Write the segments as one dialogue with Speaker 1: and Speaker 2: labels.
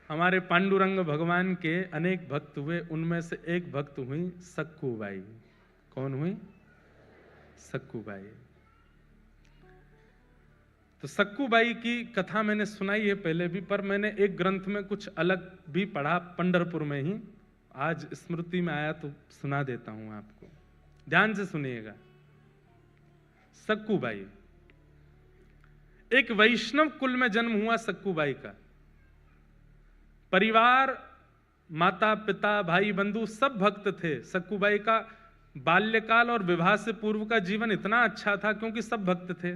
Speaker 1: हमारे पांडुरंग भगवान के अनेक भक्त हुए, उनमें से एक भक्त हुई सक्कूबाई। कौन हुई? सक्कूबाई। तो सक्कूबाई की कथा मैंने सुनाई है पहले भी, पर मैंने एक ग्रंथ में कुछ अलग भी पढ़ा पंढरपुर में ही। आज स्मृति में आया तो सुना देता हूं आपको, ध्यान से सुनिएगा। सक्कूबाई एक वैष्णव कुल में जन्म हुआ। सक्कूबाई का परिवार, माता पिता, भाई बंधु सब भक्त थे। सक्कूबाई का बाल्यकाल और विवाह से पूर्व का जीवन इतना अच्छा था क्योंकि सब भक्त थे।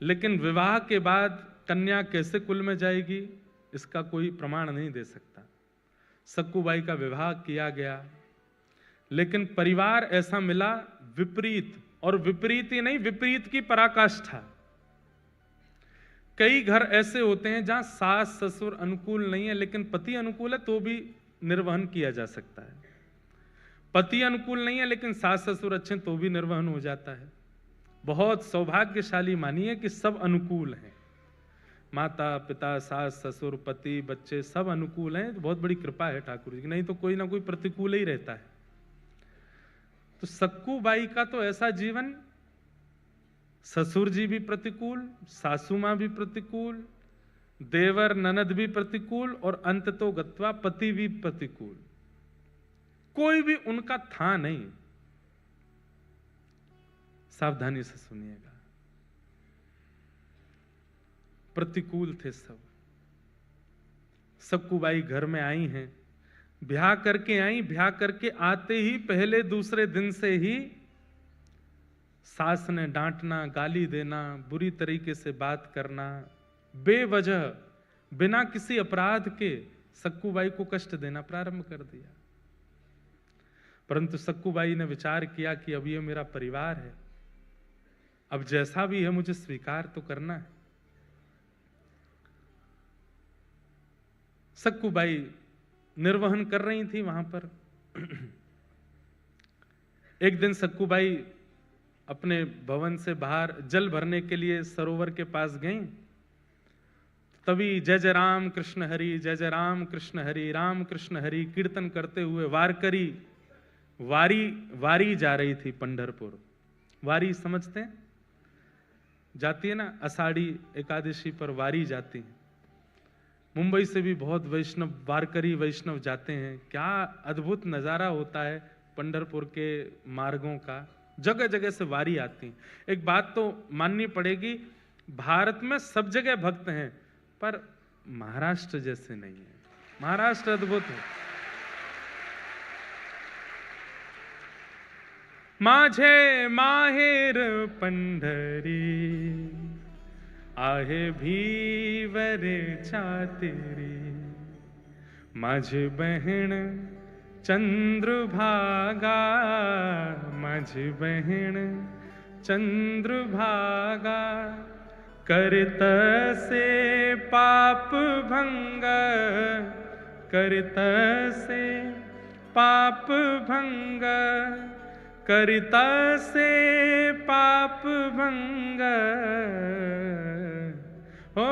Speaker 1: लेकिन विवाह के बाद कन्या कैसे कुल में जाएगी इसका कोई प्रमाण नहीं दे सकता। सक्कूबाई का विवाह किया गया, लेकिन परिवार ऐसा मिला विपरीत, और विपरीत ही नहीं, विपरीत की पराकाष्ठा। कई घर ऐसे होते हैं जहां सास ससुर अनुकूल नहीं है, लेकिन पति अनुकूल है तो भी निर्वहन किया जा सकता है। पति अनुकूल नहीं है लेकिन सास ससुर अच्छे तो भी निर्वहन हो जाता है। बहुत सौभाग्यशाली मानिए कि सब अनुकूल हैं, माता पिता, सास ससुर, पति, बच्चे सब अनुकूल हैं, तो बहुत बड़ी कृपा है ठाकुर जी की, नहीं तो कोई ना कोई प्रतिकूल ही रहता है। तो सक्कूबाई का तो ऐसा जीवन, ससुर जी भी प्रतिकूल, सासू मां भी प्रतिकूल, देवर ननद भी प्रतिकूल, और अंत तो गत्वा पति भी प्रतिकूल। कोई भी उनका था नहीं। सावधानी से सुनिएगा, प्रतिकूल थे सब। सक्कूबाई घर में आई हैं, ब्याह करके आई। ब्याह करके आते ही पहले दूसरे दिन से ही सास ने डांटना, गाली देना, बुरी तरीके से बात करना, बेवजह बिना किसी अपराध के सक्कूबाई को कष्ट देना प्रारंभ कर दिया। परंतु सक्कूबाई ने विचार किया कि अब ये मेरा परिवार है, अब जैसा भी है मुझे स्वीकार तो करना है। सक्कूबाई निर्वहन कर रही थी वहां पर। एक दिन सक्कूबाई अपने भवन से बाहर जल भरने के लिए सरोवर के पास गईं। तभी जय जय राम कृष्ण हरि, जय जय राम कृष्ण हरि, राम कृष्ण हरि कीर्तन करते हुए वारकरी वारी जा रही थी पंढरपुर। वारी समझते हैं? जाती है ना, आषाढ़ी एकादशी पर वारी जाती है। मुंबई से भी बहुत वैष्णव, वारकरी वैष्णव जाते हैं। क्या अद्भुत नजारा होता है पंढरपुर के मार्गों का, जगह जगह से वारी आती है। एक बात तो माननी पड़ेगी, भारत में सब जगह भक्त हैं, पर महाराष्ट्र जैसे नहीं है। महाराष्ट्र अद्भुत है। माझे माहेर पंढरी, आहे भीवरे चातेरी, माझी बहन चंद्रभागा, माझी बहन चंद्रभागा, करत से पाप भंग, करत से पाप भंग, करता से पाप भंग, हो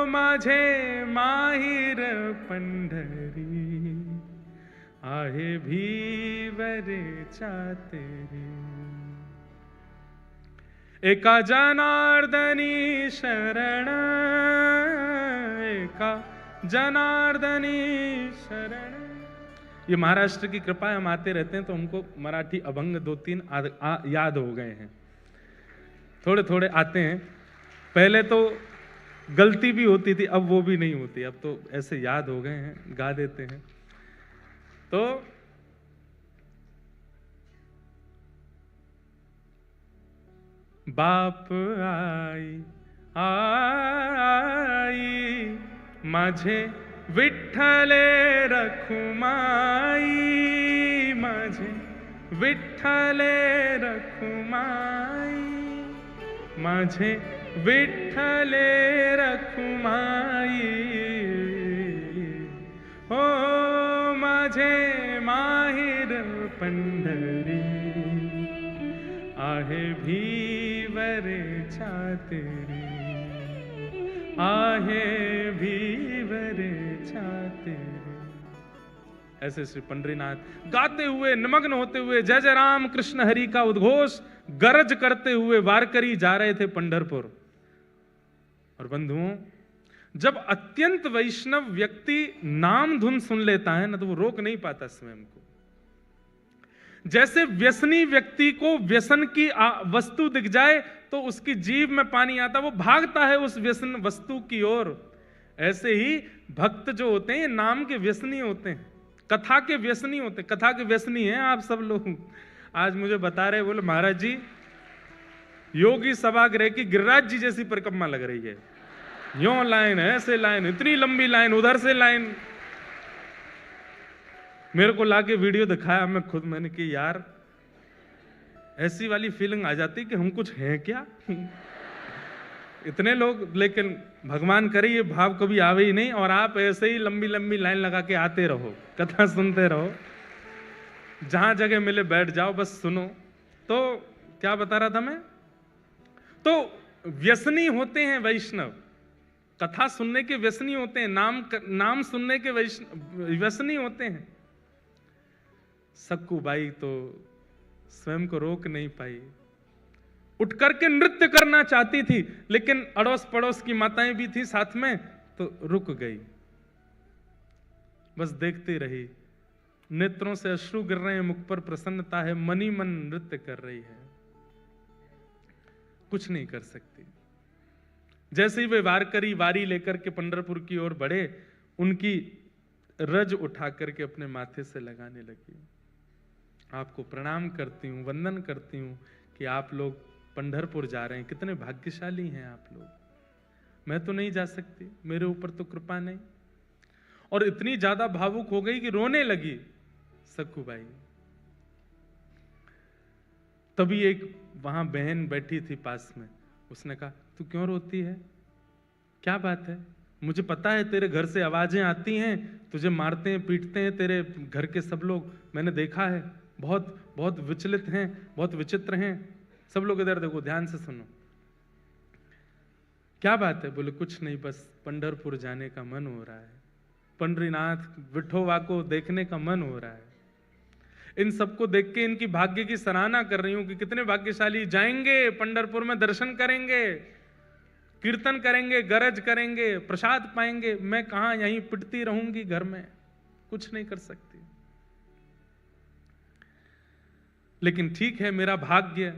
Speaker 1: माझे माहिर पंढरी, आहे भीवरे चातेरी, एका जनार्दनी शरण, एका जनार्दनी शरण। ये महाराष्ट्र की कृपा है, हम आते रहते हैं तो हमको मराठी अभंग 2-3 याद हो गए हैं, थोड़े थोड़े आते हैं। पहले तो गलती भी होती थी, अब वो भी नहीं होती, अब तो ऐसे याद हो गए हैं, गा देते हैं। तो बाप आई आई, माझे विठ्ठले रखुमाई, माझे विठ्ठले रखुमाई, माझे विठ्ठले रखुमाई, हो माझे माहिर पंढरी, आहे भीवरे चातेरी, आहे भीवरे रे। ऐसे श्री पंडरीनाथ गाते हुए, निमग्न होते हुए, जय जय राम कृष्ण हरि का उद्घोष गरज करते हुए वारकरी जा रहे थे पंढरपुर। और बंधुओं, जब अत्यंत वैष्णव व्यक्ति नाम धुन सुन लेता है ना, तो वो रोक नहीं पाता स्वयं को। जैसे व्यसनी व्यक्ति को व्यसन की वस्तु दिख जाए तो उसकी जीभ में पानी आता, वो भागता है उस व्यसन वस्तु की ओर। ऐसे ही भक्त जो होते हैं नाम के व्यसनी होते हैं, कथा के व्यसनी होते हैं। कथा के व्यसनी हैं आप सब लोग। आज मुझे बता रहे, बोले महाराज जी योगी सभागृह की गिरिराज जी जैसी परिक्रमा लग रही है, यूं लाइन, ऐसे लाइन, इतनी लंबी लाइन, उधर से लाइन। मेरे को लाके वीडियो दिखाया, मैं खुद मैंने कि यार ऐसी वाली फीलिंग आ जाती कि हम कुछ हैं क्या। इतने लोग, लेकिन भगवान करे ये भाव कभी आवे ही नहीं, और आप ऐसे ही लंबी लंबी लाइन लगा के आते रहो, कथा सुनते रहो, जहां जगह मिले बैठ जाओ, बस सुनो। तो क्या बता रहा था मैं? तो व्यसनी होते हैं वैष्णव, कथा सुनने के व्यसनी होते हैं, नाम सुनने के व्यसनी होते हैं। सक्कू बाई तो स्वयं को रोक नहीं पाई, उठ करके नृत्य करना चाहती थी, लेकिन अड़ोस पड़ोस की माताएं भी थी साथ में, तो रुक गई, बस देखती रही। नेत्रों से अश्रु गिर रहे हैं, मुख पर प्रसन्नता है, मन ही मन नृत्य कर रही है, कुछ नहीं कर सकती। जैसे ही वे वारकरी वारी लेकर के पंढरपुर की ओर बढ़े, उनकी रज उठा करके अपने माथे से लगाने लगी। आपको प्रणाम करती हूं, वंदन करती हूं कि आप लोग पंढरपुर जा रहे हैं, कितने भाग्यशाली हैं आप लोग। मैं तो नहीं जा सकती, मेरे ऊपर तो कृपा नहीं। और इतनी ज्यादा भावुक हो गई कि रोने लगी सक्कू बाई। तभी एक वहां बहन बैठी थी पास में, उसने कहा तू क्यों रोती है, क्या बात है? मुझे पता है तेरे घर से आवाजें आती हैं, तुझे मारते हैं पीटते हैं तेरे घर के सब लोग, मैंने देखा है, बहुत बहुत विचलित हैं, बहुत विचित्र हैं सब लोग। इधर देखो, ध्यान से सुनो, क्या बात है? बोले कुछ नहीं, बस पंढरपुर जाने का मन हो रहा है, पंडरीनाथ विठोबा को देखने का मन हो रहा है। इन सबको देख के इनकी भाग्य की सराहना कर रही हूं कि कितने भाग्यशाली, जाएंगे पंढरपुर में, दर्शन करेंगे, कीर्तन करेंगे, गरज करेंगे, प्रसाद पाएंगे। मैं कहां, यहीं पिटती रहूंगी घर में, कुछ नहीं कर सकती। लेकिन ठीक है, मेरा भाग्य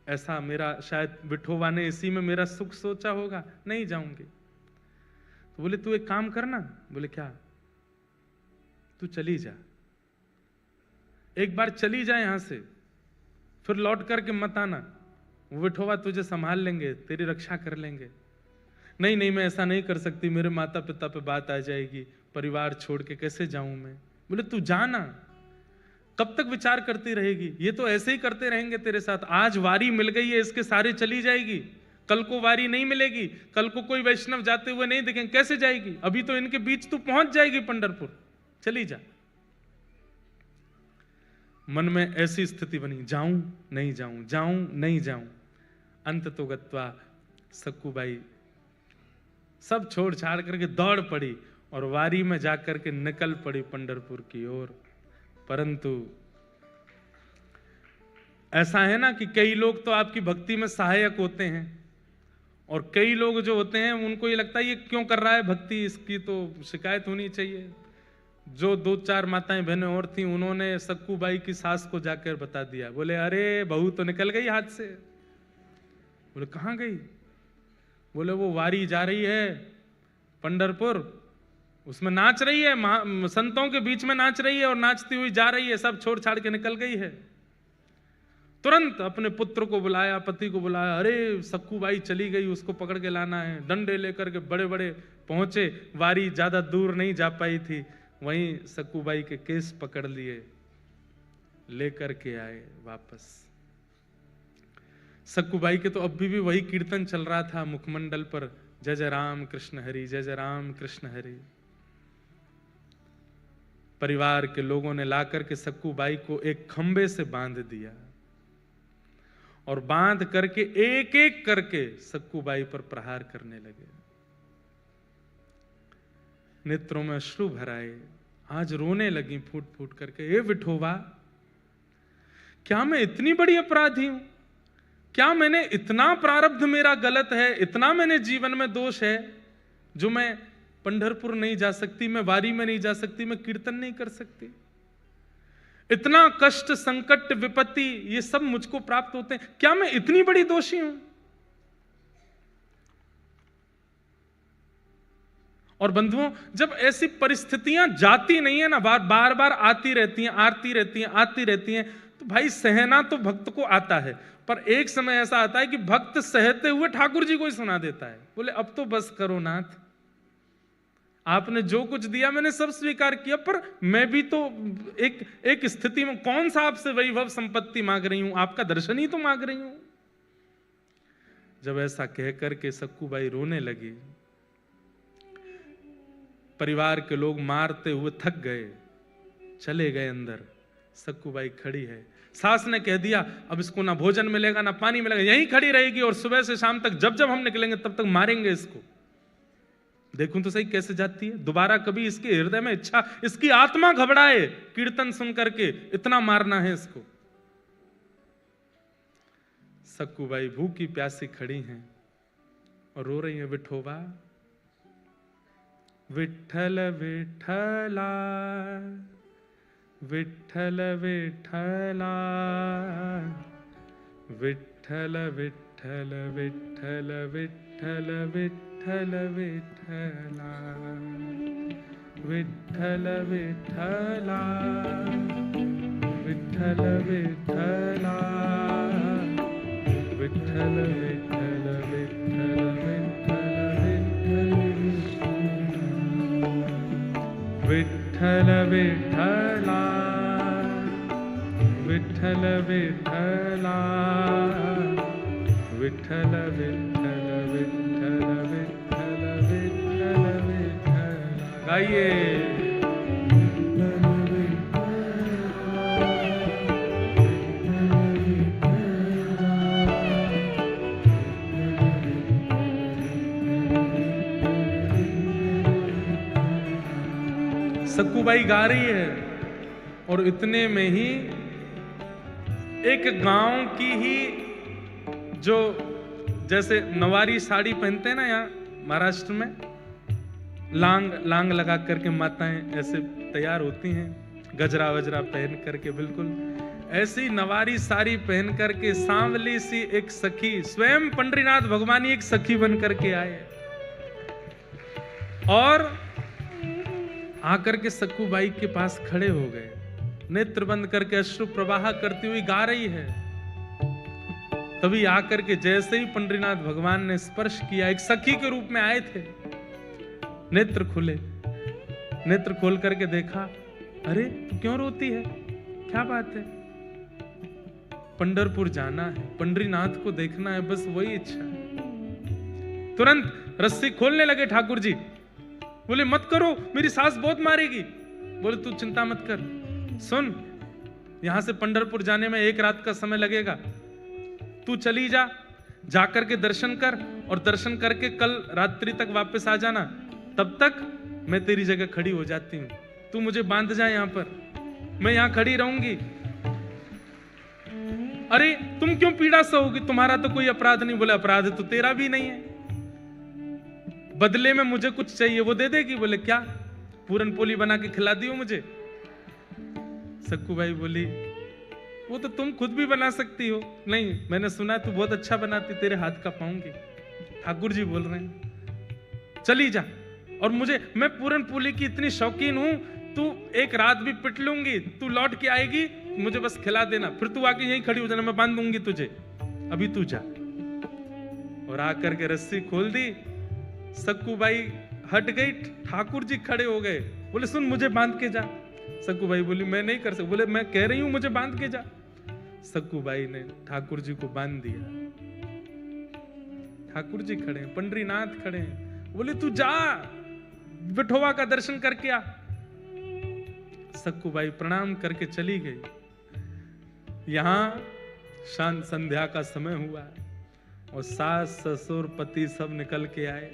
Speaker 1: ऐसा, मेरा शायद विठोबा ने इसी में मेरा सुख सोचा होगा, नहीं जाऊंगी। तो बोले तू एक काम करना। बोले क्या? तू चली जा, एक बार चली जा यहां से, फिर लौट करके मत आना, विठोबा तुझे संभाल लेंगे, तेरी रक्षा कर लेंगे। नहीं नहीं, मैं ऐसा नहीं कर सकती, मेरे माता पिता पे बात आ जाएगी, परिवार छोड़ के कैसे जाऊं मैं। बोले तू जाना, कब तक विचार करती रहेगी, ये तो ऐसे ही करते रहेंगे तेरे साथ। आज वारी मिल गई है, इसके सारे चली जाएगी, कल को वारी नहीं मिलेगी, कल को कोई वैष्णव जाते हुए नहीं दिखेंगे, कैसे जाएगी? अभी तो इनके बीच तू पहुंच जाएगी पंढरपुर, चली जा। मन में ऐसी स्थिति बनी, जाऊं नहीं जाऊं, जाऊं नहीं जाऊं। अंत तो गत्वा सक्कू बाई सब छोड़ छाड़ करके दौड़ पड़ी और वारी में जाकर के निकल पड़ी पंढरपुर की ओर। परंतु ऐसा है ना कि कई लोग तो आपकी भक्ति में सहायक होते हैं, और कई लोग जो होते हैं उनको ये लगता है ये क्यों कर रहा है भक्ति, इसकी तो शिकायत होनी चाहिए। जो 2-4 माताएं बहनें और थी, उन्होंने सक्कू बाई की सास को जाकर बता दिया। बोले अरे बहू तो निकल गई हाथ से। बोले कहां गई? बोले वो वारी जा रही है पंढरपुर, उसमें नाच रही है, संतों के बीच में नाच रही है, और नाचती हुई जा रही है, सब छोड़ छाड़ के निकल गई है। तुरंत अपने पुत्र को बुलाया, पति को बुलाया, अरे सक्कू बाई चली गई, उसको पकड़ के लाना है। डंडे लेकर के बड़े बड़े पहुंचे, वारी ज्यादा दूर नहीं जा पाई थी, वहीं सक्कू बाई के केस पकड़ लिए, लेकर के आए वापस। सक्कू बाई के तो अभी भी वही कीर्तन चल रहा था मुखमंडल पर, जय जय राम कृष्ण हरि, जय जय राम कृष्ण हरि। परिवार के लोगों ने लाकर के सक्कू बाई को एक खंबे से बांध दिया, और बांध करके एक एक करके सक्कू बाई पर प्रहार करने लगे। नेत्रों में अश्रु भर आए, आज रोने लगी फूट फूट करके। ए विठोबा, क्या मैं इतनी बड़ी अपराधी हूं? क्या मैंने इतना प्रारब्ध मेरा गलत है, इतना मैंने जीवन में दोष है जो मैं पंढरपुर नहीं जा सकती, मैं वारी में नहीं जा सकती, मैं कीर्तन नहीं कर सकती? इतना कष्ट, संकट, विपत्ति ये सब मुझको प्राप्त होते हैं, क्या मैं इतनी बड़ी दोषी हूं? और बंधुओं, जब ऐसी परिस्थितियां जाती नहीं है ना, बार बार आती रहती हैं, आती रहती हैं, आती रहती हैं, तो भाई सहना तो भक्त को आता है, पर एक समय ऐसा आता है कि भक्त सहते हुए ठाकुर जी को ही सुना देता है, बोले अब तो बस करो नाथ, आपने जो कुछ दिया मैंने सब स्वीकार किया, पर मैं भी तो एक स्थिति में, कौन सा आपसे वैभव संपत्ति मांग रही हूं, आपका दर्शन ही तो मांग रही हूं। जब ऐसा कह करके सक्कूबाई रोने लगी, परिवार के लोग मारते हुए थक गए, चले गए अंदर। सक्कूबाई खड़ी है, सास ने कह दिया अब इसको ना भोजन मिलेगा ना पानी मिलेगा, यहीं खड़ी रहेगी और सुबह से शाम तक जब जब हम निकलेंगे तब तक मारेंगे इसको। देखूं तो सही कैसे जाती है, दोबारा कभी इसके हृदय में इच्छा, इसकी आत्मा घबराए कीर्तन सुन करके, इतना मारना है इसको। सक्कूबाई भूखी प्यासी खड़ी हैं और रो रही है, विठोबा, विठ्ठल विठ्ठला, विठ्ठल विठ्ठला, विठ्ठल विठ्ठल विठ्ठल विठ्ठल विठ्ठल विठ्ठला, विठ्ठल विठ्ठला, विठ्ठल विठ्ठला, विठ्ठल विठ्ठल विठ्ठल विठ्ठल विठ्ठला, विठ्ठल विठ्ठला, विठ्ठल विठ्ठल विठ्ठल विठ्ठल विठ्ठल विठ्ठल। गाइए। सक्कूबाई गा रही है और इतने में ही एक गांव की ही, जो जैसे नवारी साड़ी पहनते हैं ना यहाँ महाराष्ट्र में, लांग लगा करके माताएं ऐसे तैयार होती हैं, गजरा वजरा पहन करके, बिल्कुल ऐसी नवारी साड़ी पहन करके सांवली सी एक सखी, स्वयं पंडरीनाथ भगवान एक सखी बन करके आए और आकर के सक्कूबाई के पास खड़े हो गए, नेत्र बंद करके अश्रु प्रवाह करती हुई गा रही है। तभी आकर के जैसे ही पंडरीनाथ भगवान ने स्पर्श किया, एक सखी के रूप में आए थे, नेत्र खुले, नेत्र खोल करके देखा, अरे क्यों रोती है, क्या बात है? पंढरपुर जाना है, पंडरीनाथ को देखना है, बस वही इच्छा है। तुरंत रस्सी खोलने लगे ठाकुर जी, बोले मत करो, मेरी सास बहुत मारेगी। बोले तू चिंता मत कर, सुन, यहां से पंढरपुर जाने में 1 रात का समय लगेगा, तू चली जा, जाकर के दर्शन कर और दर्शन करके कल रात्रि तक वापस आ जाना, तब तक मैं तेरी जगह खड़ी हो जाती हूं, तू मुझे बांध जा यहां पर, मैं यहां खड़ी रहूंगी। अरे तुम क्यों पीड़ा सहोगी, तुम्हारा तो कोई अपराध नहीं। बोले अपराध तो तेरा भी नहीं है, बदले में मुझे कुछ चाहिए, वो दे देगी। बोले क्या, पूरन पोली बना के खिला दियो मुझे। सक्कूबाई बोली वो तो तुम खुद भी बना सकती हो। नहीं, मैंने सुना तू बहुत अच्छा बनाती, तेरे हाथ का पाऊंगी। ठाकुर जी बोल रहे हैं चली जा, और मैं पूरन पोली की इतनी शौकीन हूं, तू 1 रात भी पिट लूंगी, तू लौट के आएगी, मुझे बस खिला देना, फिर तू आके यहीं खड़ी हो जाना, मैं बांध दूंगी तुझे, अभी तू जा। और आकर के रस्सी खोल दी, सक्कूबाई हट गई, ठाकुर जी खड़े हो गए, बोले सुन मुझे बांध के जा। सक्कूबाई बोली मैं नहीं कर सकती। बोले मैं कह रही हूं मुझे बांध के जा। सक्कूबाई ने ठाकुर जी को बांध दिया। ठाकुर जी खड़े हैं, पंडरीनाथ खड़े हैं, बोले तू जा, विठोबा का दर्शन करके आ। सक्कूबाई प्रणाम करके चली गई। यहां शांत संध्या का समय हुआ और सास ससुर पति सब निकल के आए।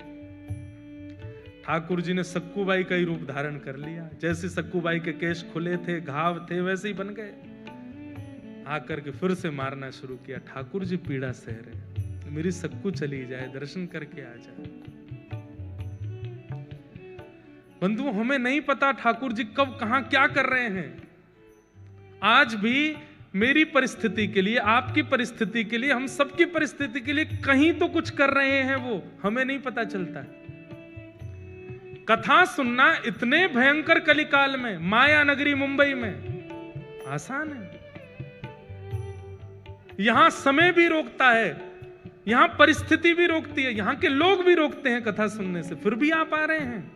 Speaker 1: ठाकुर जी ने सक्कूबाई का ही रूप धारण कर लिया। जैसे सक्कूबाई के केश खुले थे, घाव थे, वैसे ही बन गए। आकर के फिर से मारना शुरू किया। ठाकुर जी पीड़ा सह रहे, मेरी सक्कू चली जाए, दर्शन करके आ जाए। बंधुओं, हमें नहीं पता ठाकुर जी कब कहां क्या कर रहे हैं। आज भी मेरी परिस्थिति के लिए, आपकी परिस्थिति के लिए, हम सबकी परिस्थिति के लिए कहीं तो कुछ कर रहे हैं, वो हमें नहीं पता चलता है। कथा सुनना इतने भयंकर कलिकाल में, माया नगरी मुंबई में आसान है। यहां समय भी रोकता है, यहां परिस्थिति भी रोकती है, यहां के लोग भी रोकते हैं कथा सुनने से, फिर भी आप आ रहे हैं।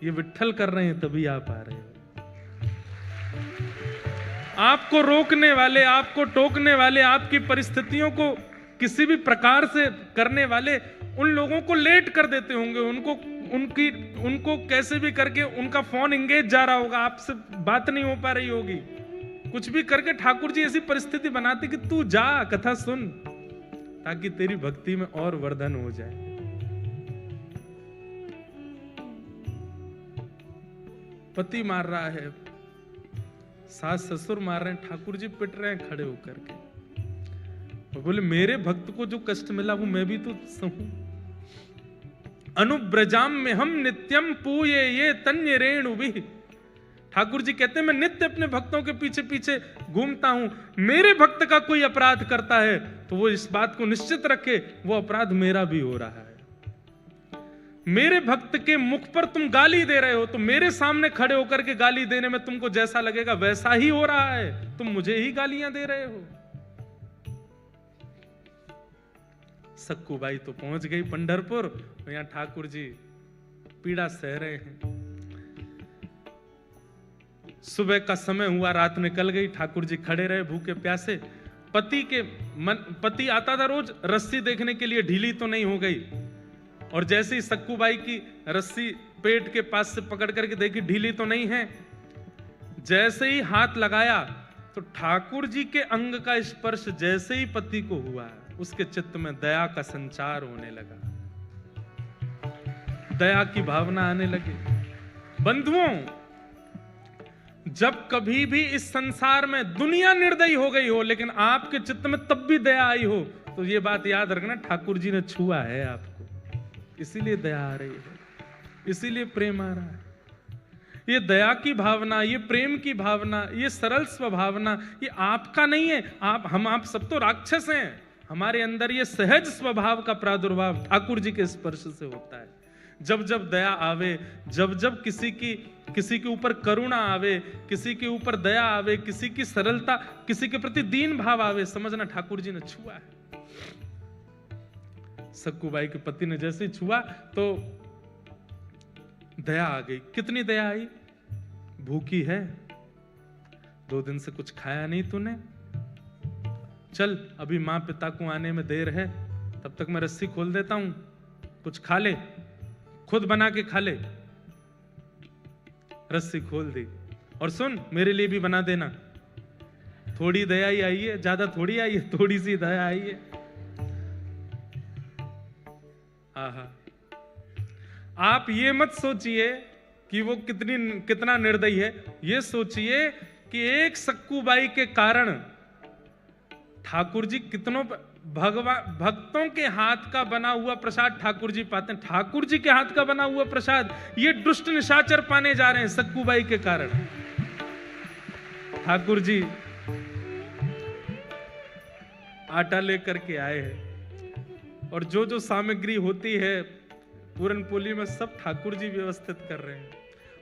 Speaker 1: ये विट्ठल कर रहे हैं तभी आप आ रहे हैं। आपको रोकने वाले, आपको टोकने वाले, आपकी परिस्थितियों को किसी भी प्रकार से करने वाले उन लोगों को लेट कर देते होंगे, उनको कैसे भी करके उनका फोन इंगेज जा रहा होगा, आपसे बात नहीं हो पा रही होगी, कुछ भी करके ठाकुर जी ऐसी परिस्थिति बनाते कि तू जा कथा सुन, ताकि तेरी भक्ति में और वर्धन हो जाए। पति मार रहा है, सास ससुर मार रहे हैं, ठाकुर जी पिट रहे हैं खड़े होकर के, और बोले मेरे भक्त को जो कष्ट मिला वो मैं भी तो सहूं। अनुब्रजाम में हम नित्यम पूये ये तन्य रेणु भी। ठाकुर जी कहते हैं मैं नित्य अपने भक्तों के पीछे पीछे घूमता हूं। मेरे भक्त का कोई अपराध करता है तो वो इस बात को निश्चित रखे वो अपराध मेरा भी हो रहा है। मेरे भक्त के मुख पर तुम गाली दे रहे हो तो मेरे सामने खड़े होकर के गाली देने में तुमको जैसा लगेगा वैसा ही हो रहा है, तुम मुझे ही गालियां दे रहे हो। सक्कूबाई तो पहुंच गई पंढरपुर, यहां ठाकुर जी पीड़ा सह रहे हैं। सुबह का समय हुआ, रात निकल गई, ठाकुर जी खड़े रहे भूखे प्यासे। पति आता था रोज रस्सी देखने के लिए, ढीली तो नहीं हो गई, और जैसे ही सक्कूबाई की रस्सी पेट के पास से पकड़ करके देखी ढीली तो नहीं है, जैसे ही हाथ लगाया तो ठाकुर जी के अंग का स्पर्श जैसे ही पति को हुआ, उसके चित्त में दया का संचार होने लगा, दया की भावना आने लगी। बंधुओं, जब कभी भी इस संसार में दुनिया निर्दयी हो गई हो लेकिन आपके चित्त में तब भी दया आई हो, तो ये बात याद रखना, ठाकुर जी ने छुआ है आपको, इसीलिए दया आ रही है, इसीलिए प्रेम आ रहा है। ये दया की भावना, ये प्रेम की भावना, ये सरल स्वभावना, ये आपका नहीं है। आप सब तो राक्षस हैं। हमारे अंदर ये सहज स्वभाव का प्रादुर्भाव ठाकुर जी के स्पर्श से होता है। जब जब दया आवे, जब जब किसी के ऊपर करुणा आवे, किसी के ऊपर दया आवे, किसी की सरलता, किसी के प्रति दीन भाव आवे, समझना ठाकुर जी ने छुआ है। सक्कूबाई के पति ने जैसे ही छुआ तो दया आ गई। कितनी दया आई? भूखी है, 2 दिन से कुछ खाया नहीं तूने, चल अभी मां पिता को आने में देर है, तब तक मैं रस्सी खोल देता हूं, कुछ खा ले, खुद बना के खा ले। रस्सी खोल दी, और सुन मेरे लिए भी बना देना। थोड़ी दया ही आई है, ज्यादा थोड़ी आई है, थोड़ी सी दया आई है। आहा, आप ये मत सोचिए कि वो कितना निर्दयी है, ये सोचिए कि एक सक्कूबाई के कारण ठाकुर जी कितनों भक्तों के हाथ का बना हुआ प्रसाद ठाकुर जी पाते हैं। ठाकुर जी के हाथ का बना हुआ प्रसाद ये दुष्ट निशाचर पाने जा रहे हैं सक्कूबाई के कारण। ठाकुर जी आटा लेकर के आए हैं, और जो सामग्री होती है पूरन पोली में सब ठाकुर जी व्यवस्थित कर रहे हैं।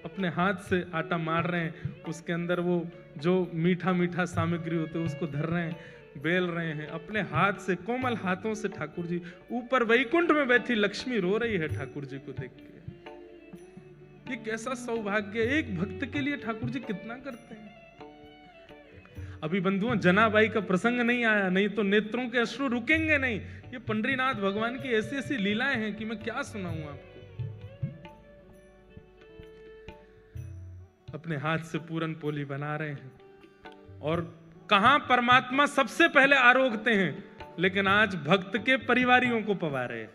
Speaker 1: अपने हाथ से आटा मार रहे हैं, उसके अंदर वो जो मीठा मीठा सामग्री होते है उसको धर रहे हैं, बेल रहे हैं अपने हाथ से, कोमल हाथों से। ठाकुर जी ऊपर वैकुंठ में बैठी लक्ष्मी रो रही है ठाकुर जी को देख के। ये कैसा सौभाग्य, एक भक्त के लिए ठाकुर जी कितना करते हैं। अभी बंधुओं जनाबाई का प्रसंग नहीं आया, नहीं तो नेत्रों के अश्रु रुकेंगे नहीं। ये पंडरीनाथ भगवान की ऐसी ऐसी लीलाएं हैं कि मैं क्या सुनाऊं आपको। अपने हाथ से पूरन पोली बना रहे हैं, और कहां परमात्मा सबसे पहले आरोगते हैं, लेकिन आज भक्त के परिवारियों को पवा रहे हैं,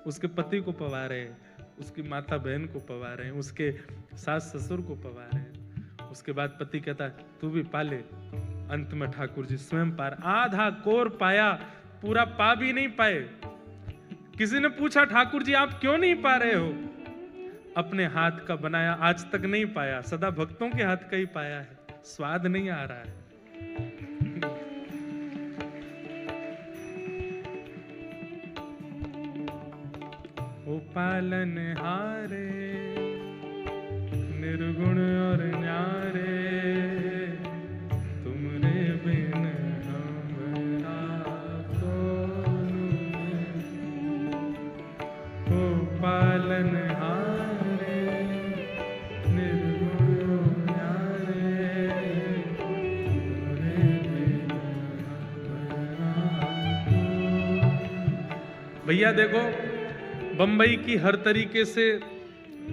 Speaker 1: उसके पति को पवा रहे हैं, उसकी माता बहन को पवा रहे हैं, उसके सास ससुर को पवा रहे हैं। उसके बाद पति कहता है तू भी पाले। अंत में ठाकुर जी स्वयं पार, आधा कोर पाया, पूरा पा भी नहीं पाए। किसी ने पूछा ठाकुर जी आप क्यों नहीं पा रहे हो? अपने हाथ का बनाया आज तक नहीं पाया, सदा भक्तों के हाथ का ही पाया है, स्वाद नहीं आ रहा है। ओ पालन हारे निर्गुण और न्यारे, तुमरे बिन हमरा कौन। ओ पालन हारे निर्गुण और न्यारे, तुमरे बिन हमरा कौन। भैया देखो, बंबई की हर तरीके से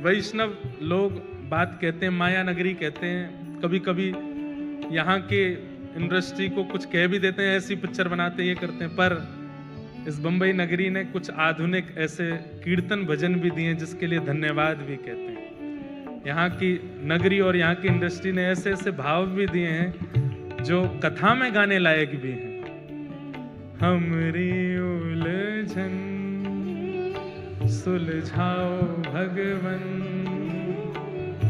Speaker 1: वैष्णव लोग बात कहते हैं, माया नगरी कहते हैं, कभी कभी यहाँ के इंडस्ट्री को कुछ कह भी देते हैं, ऐसी पिक्चर बनाते हैं, ये करते हैं। पर इस बंबई नगरी ने कुछ आधुनिक ऐसे कीर्तन भजन भी दिए जिसके लिए धन्यवाद भी कहते हैं। यहाँ की नगरी और यहाँ की इंडस्ट्री ने ऐसे ऐसे भाव भी दिए हैं जो कथा में गाने लायक भी हैं। हमरी उलझन सुलझाओ भगवन,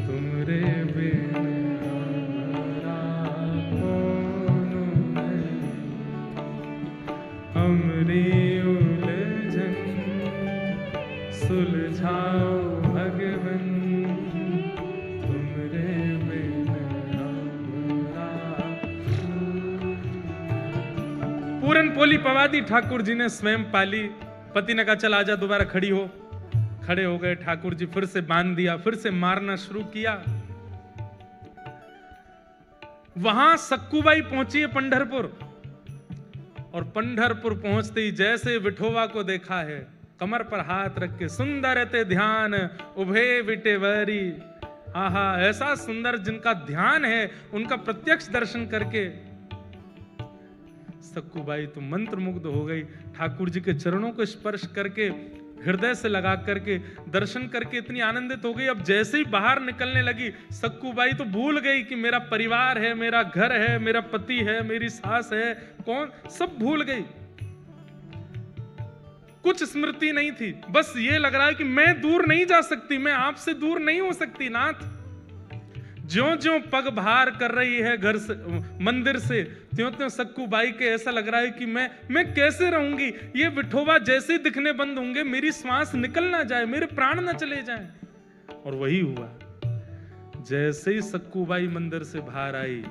Speaker 1: तुमरे बिन हमरा कौन नहीं। हमरी उलझन सुलझाओ भगवन, तुमरे बिन हमरा। पूरन पोली पवादी ठाकुर जी ने स्वयं पाली। पति ने कहा चल आजा, दोबारा खड़ी हो। खड़े हो गए ठाकुर जी, फिर से बांध दिया, फिर से मारना शुरू किया। वहां सक्कूबाई पहुंची है पंढरपुर, और पंढरपुर पहुंचते ही जैसे विठोवा को देखा है, कमर पर हाथ रख के सुंदर ते ध्यान उभे विटेवरी। आहा, ऐसा सुंदर जिनका ध्यान है, उनका प्रत्यक्ष दर्शन करके सक्कूबाई तो मंत्रमुग्ध हो गई। ठाकुर जी के चरणों को स्पर्श करके, हृदय से लगा करके, दर्शन करके इतनी आनंदित हो गई। अब जैसे ही बाहर निकलने लगी, सक्कूबाई तो भूल गई कि मेरा परिवार है, मेरा घर है, मेरा पति है, मेरी सास है, कौन, सब भूल गई। कुछ स्मृति नहीं थी, बस ये लग रहा है कि मैं दूर नहीं जा सकती, मैं आपसे दूर नहीं हो सकती नाथ। ज्यों ज्यों पग बाहर कर रही है घर से, मंदिर से, त्यों त्यों सक्कूबाई के ऐसा लग रहा है कि मैं कैसे रहूंगी। ये विठोबा जैसे दिखने बंद होंगे, मेरी श्वास निकल ना जाए, मेरे प्राण ना चले जाएं। और वही हुआ। जैसे ही सक्कूबाई मंदिर से बाहर आई,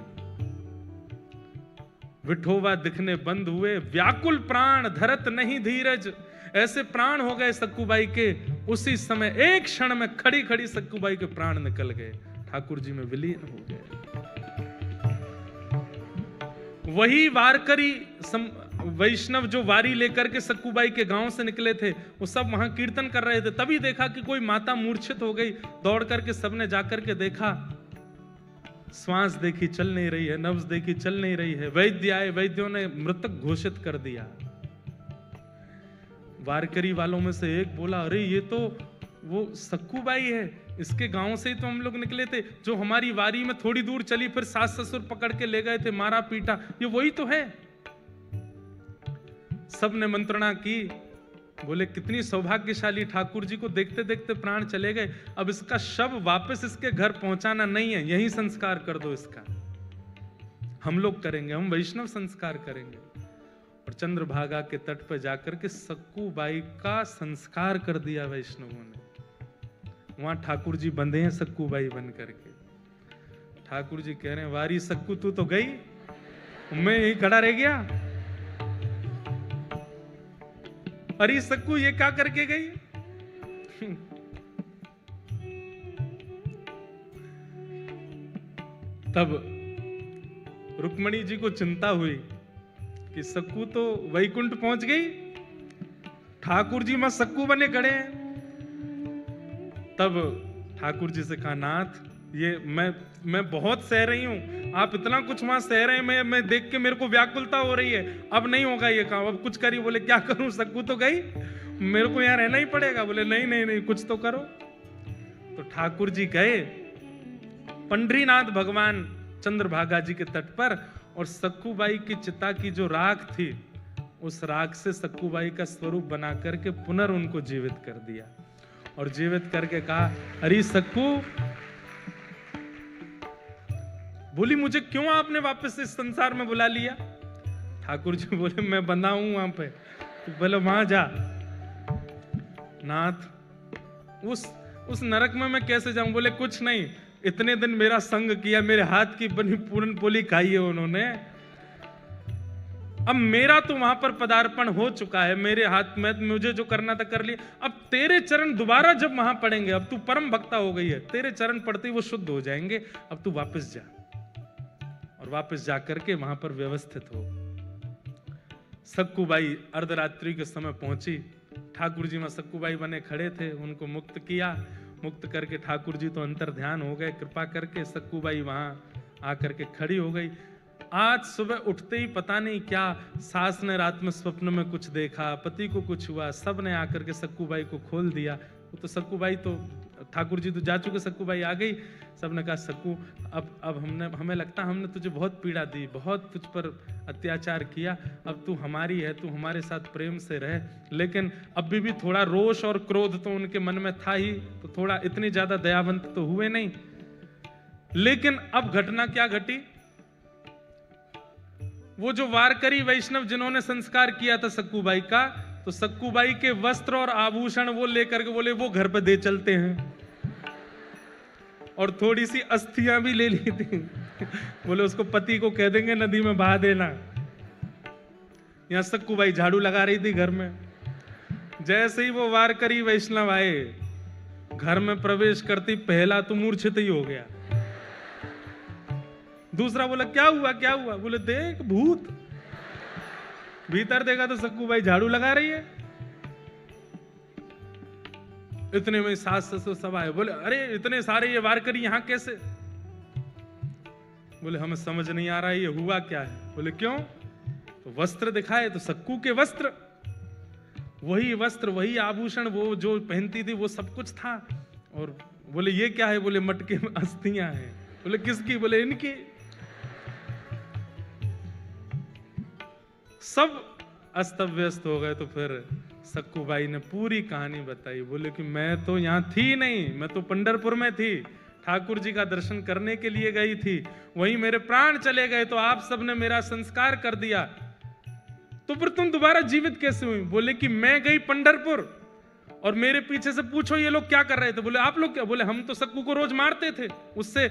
Speaker 1: विठोबा दिखने बंद हुए। व्याकुल प्राण धरत नहीं धीरज, ऐसे प्राण हो गए सक्कूबाई के। उसी समय एक क्षण में खड़ी खड़ी सक्कूबाई के प्राण निकल गए, ठाकुर जी में विलीन हो गए। वही वारकरी वैष्णव जो वारी लेकर के सक्कूबाई के गांव से निकले थे, वो सब वहां कीर्तन कर रहे थे। तभी देखा कि कोई माता मूर्छित हो गई। दौड़ करके सबने जाकर के देखा, श्वास देखी चल नहीं रही है, नब्ज देखी चल नहीं रही है। वैद्य आए, वैद्यों ने मृतक घोषित कर दिया। वारकरी वालों में से एक बोला, अरे ये तो वो सक्कूबाई है, इसके गांव से ही तो हम लोग निकले थे, जो हमारी वारी में थोड़ी दूर चली, फिर सास ससुर पकड़ के ले गए थे, मारा पीटा, ये वही तो है। सब ने मंत्रणा की, बोले कितनी सौभाग्यशाली, ठाकुर जी को देखते देखते प्राण चले गए। अब इसका शव वापस इसके घर पहुंचाना नहीं है, यही संस्कार कर दो इसका। हम लोग करेंगे, हम वैष्णव संस्कार करेंगे। और चंद्रभागा के तट पर जाकर के सक्कूबाई का संस्कार कर दिया वैष्णवों ने। वहां ठाकुर जी बंधे हैं सक्कूबाई बन करके। ठाकुर जी कह रहे हैं, वारी सक्कू तू तो गई, मैं यही खड़ा रह गया। अरे सक्कू ये क्या करके गई? तब रुक्मणी जी को चिंता हुई कि सक्कू तो वैकुंठ पहुंच गई, ठाकुर जी में सक्कू बने खड़े हैं। तब ठाकुर जी से कहा, नाथ ये मैं बहुत सह रही हूं, आप इतना कुछ वहां सह रहे हैं, मैं देख के मेरे को व्याकुलता हो रही है, अब नहीं होगा ये काम, अब कुछ करिए। बोले क्या करूं, सक्कू तो गई। मेरे को यहाँ रहना ही पड़ेगा। बोले नहीं नहीं नहीं, कुछ तो करो। तो ठाकुर जी गए पंडरीनाथ भगवान चंद्रभागा जी के तट पर, और सक्कूबाई की चिता की जो राख थी, उस राख से सक्कूबाई का स्वरूप बना करके पुनः उनको जीवित कर दिया, और जीवित करके कहा, अरे सक्कू, बोली मुझे क्यों आपने वापस इस संसार में बुला लिया? ठाकुर जी बोले मैं बंधा हूं वहां पे। तो बोले वहां जा। नाथ, उस नरक में मैं कैसे जाऊं? बोले कुछ नहीं, इतने दिन मेरा संग किया, मेरे हाथ की बनी पूरन पोली खाई है उन्होंने, अब मेरा तो वहां पर पदार्पण हो चुका है, मेरे हाथ में मुझे जो करना था कर लिया। अब तेरे चरण दोबारा जब वहां पड़ेंगे, अब तू परम भक्ता हो गई है, तेरे चरण पड़ते ही वो शुद्ध हो जाएंगे, अब तू वापस जा। और वापस जाकर के वहां पर व्यवस्थित हो। सक्कूबाई अर्धरात्रि के समय पहुंची। ठाकुर जी में सक्कूबाई बने खड़े थे, उनको मुक्त किया। मुक्त करके ठाकुर जी तो अंतर ध्यान हो गए, कृपा करके सक्कूबाई वहां आकर के खड़ी हो गई। आज सुबह उठते ही पता नहीं क्या सास ने रात में स्वप्न में कुछ देखा, पति को कुछ हुआ, सब ने आकर के सक्कूबाई को खोल दिया। वो तो सक्कूबाई तो ठाकुर जी तो जा चुके, सक्कूबाई आ गई। सबने कहा सक्कू, अब हमें लगता हमने तुझे बहुत पीड़ा दी, बहुत तुझ पर अत्याचार किया, अब तू हमारी है, तू हमारे साथ प्रेम से रह। लेकिन अभी भी थोड़ा रोष और क्रोध तो उनके मन में था ही, तो थोड़ा इतनी ज्यादा दयावंत तो हुए नहीं। लेकिन अब घटना क्या घटी, वो जो वारकरी वैष्णव जिन्होंने संस्कार किया था सक्कूबाई का, तो सक्कूबाई के वस्त्र और आभूषण वो लेकर के बोले वो घर पे दे चलते हैं, और थोड़ी सी अस्थियां भी ले ली थी। बोले उसको पति को कह देंगे नदी में बहा देना। यहां सक्कूबाई झाड़ू लगा रही थी घर में। जैसे ही वो वारकरी वैष्णव आए, घर में प्रवेश करती पहला तो मूर्छित ही हो गया। दूसरा बोला क्या हुआ क्या हुआ? बोले देख भूत। भीतर देखा तो सक्कूबाई झाड़ू लगा रही है। इतने में सास ससुर सब आए। बोले अरे इतने सारे ये वारकरी यहां कैसे? बोले हमें समझ नहीं आ रहा ये हुआ क्या है। बोले क्यों? तो वस्त्र दिखाए तो सक्कू के वस्त्र, वही वस्त्र वही आभूषण वो जो पहनती थी वो सब कुछ था। और बोले ये क्या है? बोले मटके में अस्थियां हैं। बोले किसकी? बोले इनकी। सब अस्त व्यस्त हो गए। तो फिर सक्कूबाई ने पूरी कहानी बताई। बोले कि मैं तो यहां थी नहीं, मैं तो पंढरपुर में थी, ठाकुर जी का दर्शन करने के लिए गई थी, वहीं मेरे प्राण चले गए, तो आप सबने मेरा संस्कार कर दिया, तो फिर तुम दोबारा जीवित कैसे हुई? बोले कि मैं गई पंढरपुर और मेरे पीछे से पूछो ये लोग क्या कर रहे थे। बोले आप लोग क्या? बोले हम तो सक्कू को रोज मारते थे, उससे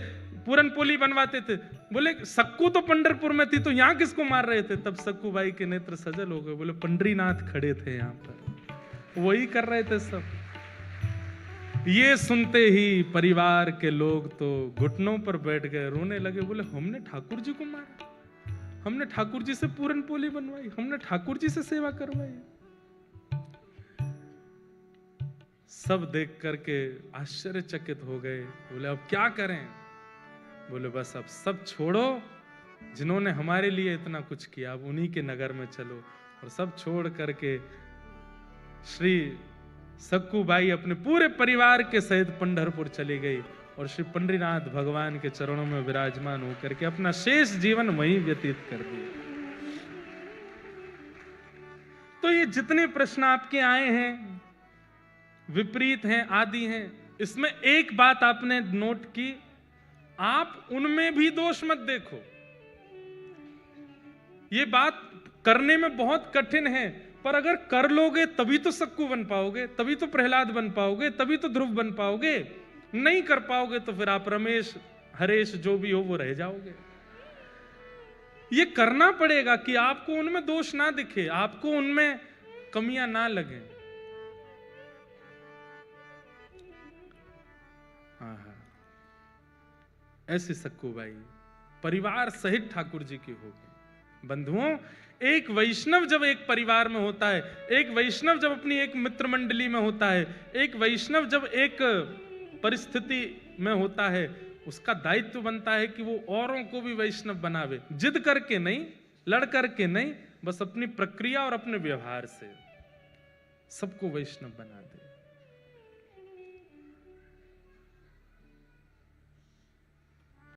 Speaker 1: पूरन पोली बनवाते थे। बोले सक्कू तो पंढरपुर में थी, तो यहां किसको मार रहे थे? तब सक्कूबाई के नेत्र सजल हो गए। बोले पंडरीनाथ खड़े थे यहां पर, वही कर रहे थे सब। ये सुनते ही परिवार के लोग तो घुटनों पर बैठ गए, रोने लगे। बोले हमने ठाकुर जी को मारा, हमने ठाकुर जी से पूरन पोली बनवाई, हमने ठाकुर जी से सेवा करवाई। सब देख करके आश्चर्यचकित हो गए। बोले अब क्या करें? बोले बस अब सब छोड़ो, जिन्होंने हमारे लिए इतना कुछ किया, अब उन्हीं के नगर में चलो। और सब छोड़ करके श्री सक्कूबाई अपने पूरे परिवार के सहित पंढरपुर चली गई और श्री पंडरीनाथ भगवान के चरणों में विराजमान होकर के अपना शेष जीवन वहीं व्यतीत कर दिया। तो ये जितने प्रश्न आपके आए हैं, विपरीत हैं, आदि हैं, इसमें एक बात आपने नोट की, आप उनमें भी दोष मत देखो। ये बात करने में बहुत कठिन है, पर अगर कर लोगे तभी तो सक्कू बन पाओगे, तभी तो प्रहलाद बन पाओगे, तभी तो ध्रुव बन पाओगे। नहीं कर पाओगे तो फिर आप रमेश हरेश जो भी हो वो रह जाओगे। ये करना पड़ेगा कि आपको उनमें दोष ना दिखे, आपको उनमें कमियां ना लगे। ऐसी सक्कूबाई परिवार सहित ठाकुर जी की होगी। बंधुओं, एक वैष्णव जब एक परिवार में होता है, एक वैष्णव जब अपनी एक मित्र मंडली में होता है, एक वैष्णव जब एक परिस्थिति में होता है, उसका दायित्व बनता है कि वो औरों को भी वैष्णव बनावे। जिद करके नहीं, लड़ करके नहीं, बस अपनी प्रक्रिया और अपने व्यवहार से। सबको वैष्णव बना दे।